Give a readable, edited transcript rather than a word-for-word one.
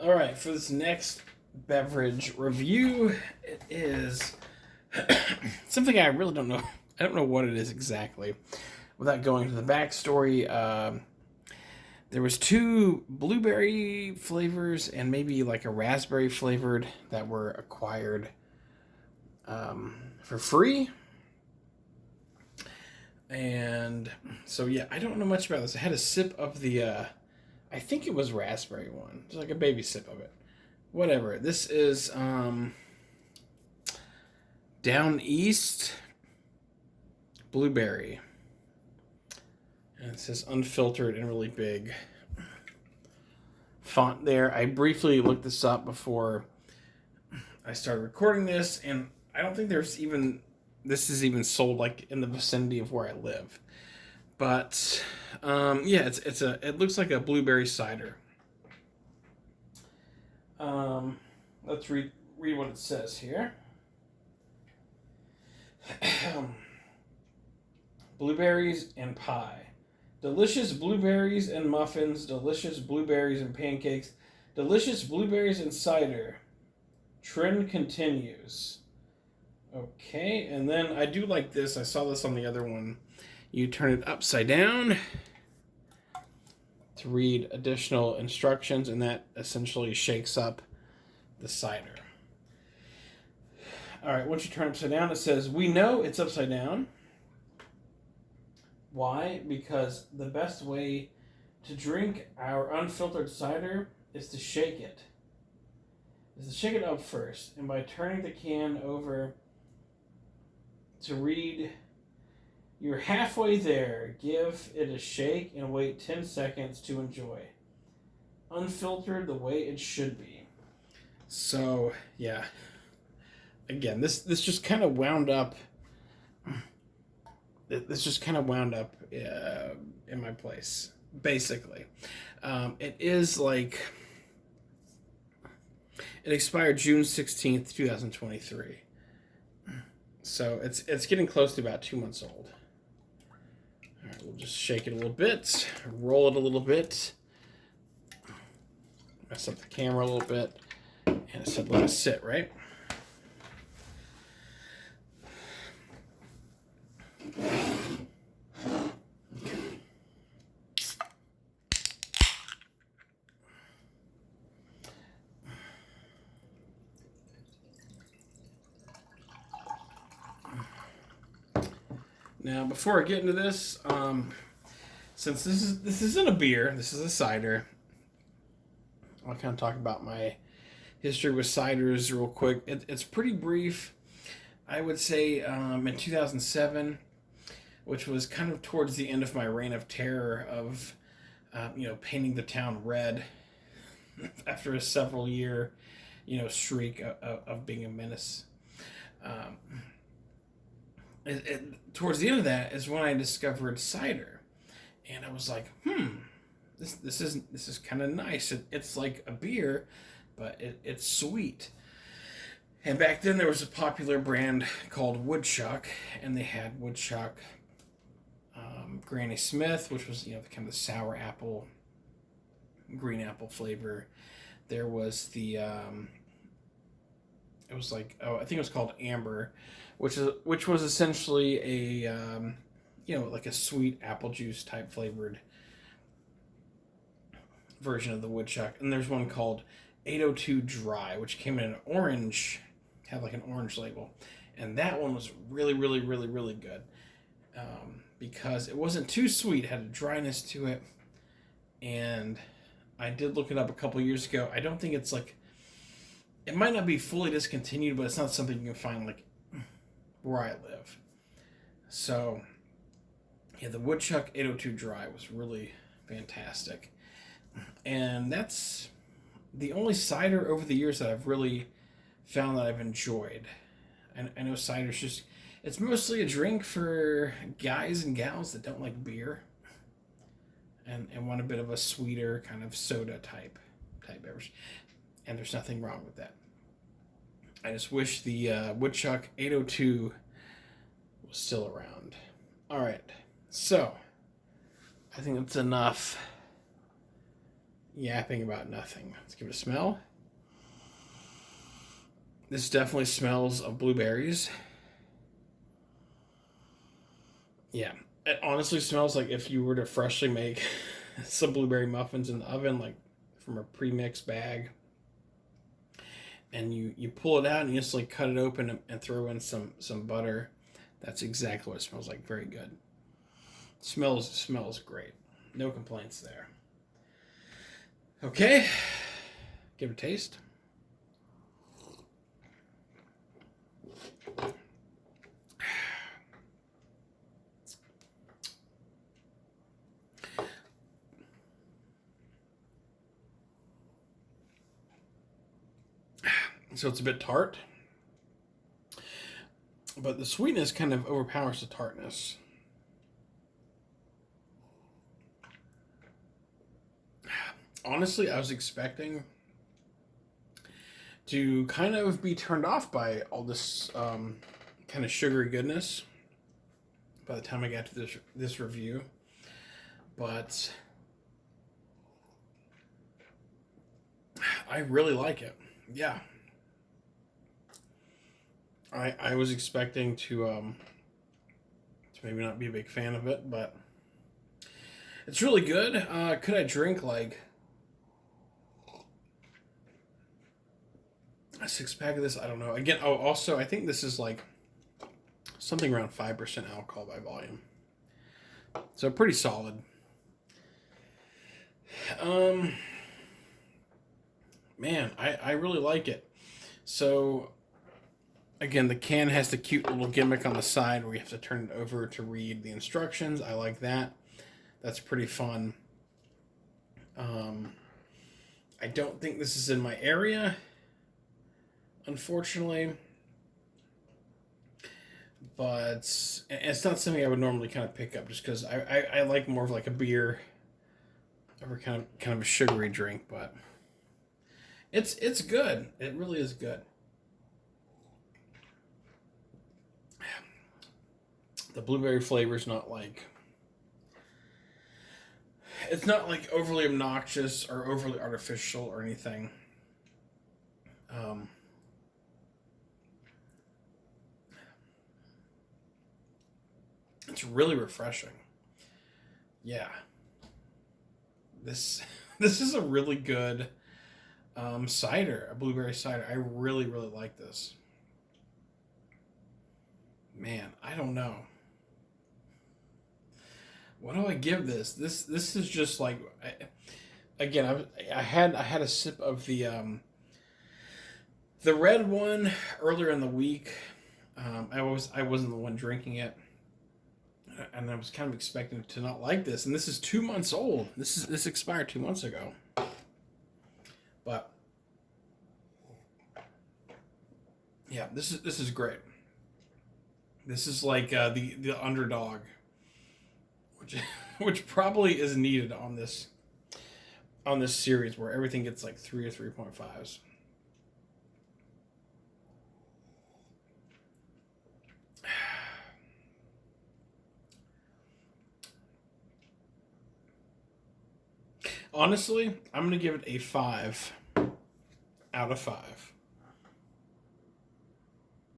All right, for this next beverage review, it is something I really don't know. I don't know what it is exactly. Without going to the backstory, there was two blueberry flavors and maybe like a raspberry flavored that were acquired for free. And so yeah, I don't know much about this. I had a sip of the I think it was raspberry one. Just like a baby sip of it. Whatever. This is Downeast blueberry. And it says unfiltered and really big font there. I briefly looked this up before I started recording this, and I don't think this is even sold like in the vicinity of where I live. But yeah, it looks like a blueberry cider. Let's read what it says here. Blueberries and pie. Delicious blueberries and muffins, delicious blueberries and pancakes, delicious blueberries and cider. Trend continues. Okay, and then I do like this. I saw this on the other one. You turn it upside down to read additional instructions, and that essentially shakes up the cider. All right, once you turn it upside down, it says, "We know it's upside down. Why? Because the best way to drink our unfiltered cider is to shake it. Up first, and by turning the can over to read, you're halfway there. Give it a shake and wait 10 seconds to enjoy. Unfiltered the way it should be." So, yeah. Again, this just kind of wound up. This just kind of wound up in my place, basically. It is like, it expired June 16th, 2023. So it's getting close to about 2 months old. All right, we'll just shake it a little bit, roll it a little bit, mess up the camera a little bit, and it said let it sit, right? Now, before I get into this, since this isn't a beer, this is a cider, I'll kind of talk about my history with ciders real quick. It's pretty brief. I would say in 2007, which was kind of towards the end of my reign of terror of, painting the town red after a several year, streak of being a menace. Towards the end of that is when I discovered cider, and I was like, this is kind of nice. It's like a beer, but it's sweet. And back then there was a popular brand called Woodchuck, and they had Woodchuck Granny Smith, which was the kind of sour apple, green apple flavor. There was the it was like, I think it was called Amber, which was essentially a like a sweet apple juice type flavored version of the Woodchuck. And there's one called 802 Dry, which came in an orange, had like an orange label, and that one was really, really, really, really good because it wasn't too sweet, it had a dryness to it. And I did look it up a couple years ago. I don't think it's like, it might not be fully discontinued, but it's not something you can find like where I live. So yeah, the Woodchuck 802 Dry was really fantastic. And that's the only cider over the years that I've really found that I've enjoyed. And I know cider's just, it's mostly a drink for guys and gals that don't like beer and want a bit of a sweeter kind of soda type beverage. And there's nothing wrong with that. I just wish the Woodchuck 802 was still around. All right, so I think that's enough, yapping about nothing. Let's give it a smell. This definitely smells of blueberries. Yeah, it honestly smells like if you were to freshly make some blueberry muffins in the oven, like from a pre-mixed bag, and you pull it out and you just like cut it open and throw in some butter. That's exactly what it smells like. Very good. Smells great. No complaints there. Okay, give it a taste. So it's a bit tart, but the sweetness kind of overpowers the tartness. Honestly, I was expecting to kind of be turned off by all this kind of sugary goodness by the time I got to this review, but I really like it. Yeah. I was expecting to maybe not be a big fan of it, but it's really good. Could I drink like a 6-pack of this? I don't know. Again, oh, also I think this is like something around 5% alcohol by volume, so pretty solid. Man, I really like it. So again, the can has the cute little gimmick on the side where you have to turn it over to read the instructions. I like that. That's pretty fun. I don't think this is in my area, unfortunately. But it's not something I would normally kind of pick up just because I like more of like a beer or kind of a sugary drink, but it's good. It really is good. The blueberry flavor is not like, it's not like overly obnoxious or overly artificial or anything. It's really refreshing. Yeah, this this is a really good cider, a blueberry cider. I really like this. Man, I don't know. What do I give this? This is just like, again, I had a sip of the red one earlier in the week. I wasn't the one drinking it, and I was kind of expecting to not like this. And this is 2 months old. This expired 2 months ago. But yeah, this is great. This is like the underdog, which which probably is needed on this series where everything gets like 3 or 3.5s. Honestly, I'm gonna give it a 5 out of 5.